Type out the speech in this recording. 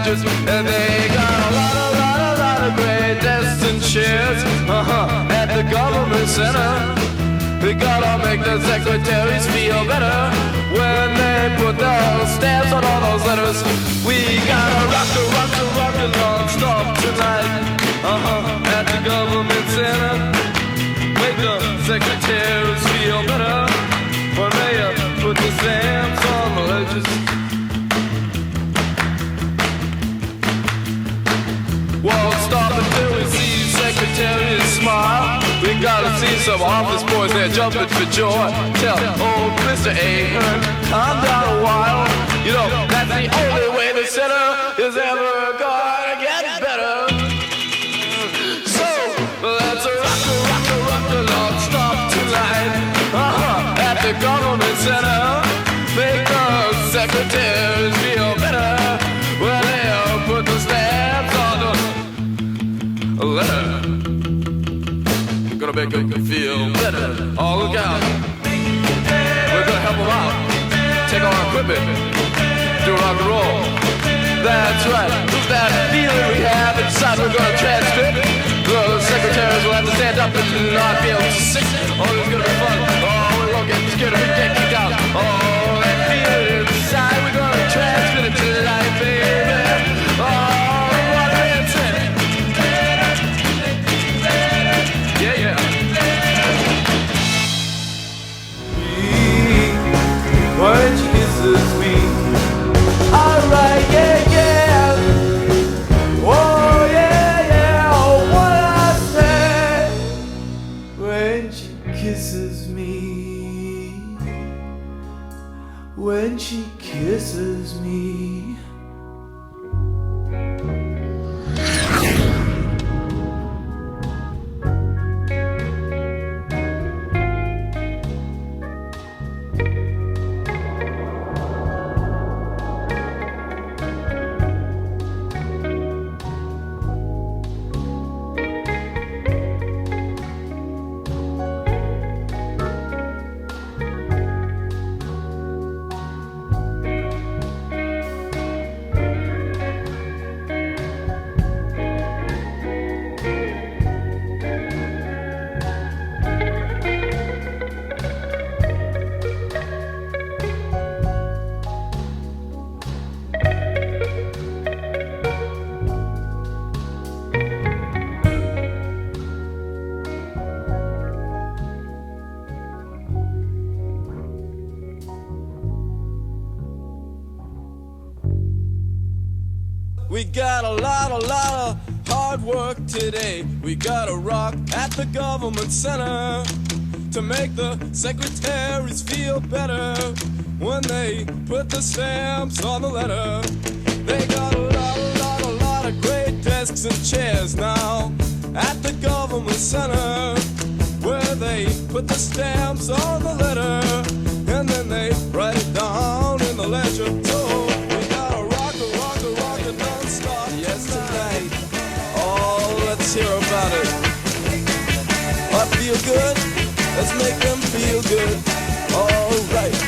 ledgers, and they got a lot of great desks and chairs at the government center. They gotta make the secretaries feel better when they put the stamps on all those letters. We gotta rock the non-stop tonight, at the government center. Make the secretaries feel better when they put the stamps on the ledgers. Won't stop until we see secretaries smile. We gotta see some office boys there jumping for joy. Tell old Mr. Ahern, calm down a while. You know, that's the only way the center is ever gonna get better. So, let's rock the non-stop tonight, at the government center. Make the secretaries feel better when they put the stamps on the letter. Gonna make them feel better. Oh, look out. We're gonna help them out. Take our equipment. Do rock and roll. That's right. Who's that feeling we have inside? We're gonna transcript. The secretaries will have to stand up and not be able to sit. Oh, it's gonna be fun. Oh, we're gonna get scared if we get kicked out. Oh, that feeling inside. We're gonna transmit it to life, baby. Oh, what a dancing. Yeah. Voyage kisses me. Alright, yeah. Oh, yeah. Oh, what I say when she kisses me. When she kisses me. We got a lot of hard work today. We gotta rock at the government center to make the secretaries feel better when they put the stamps on the letter. They got a lot of great desks and chairs now at the government center where they put the stamps on the letter and then they write it down in the ledger. So we gotta rock and don't stop. Yes, tonight. Oh, let's hear about it. What, feel good? Let's make them feel good. All right.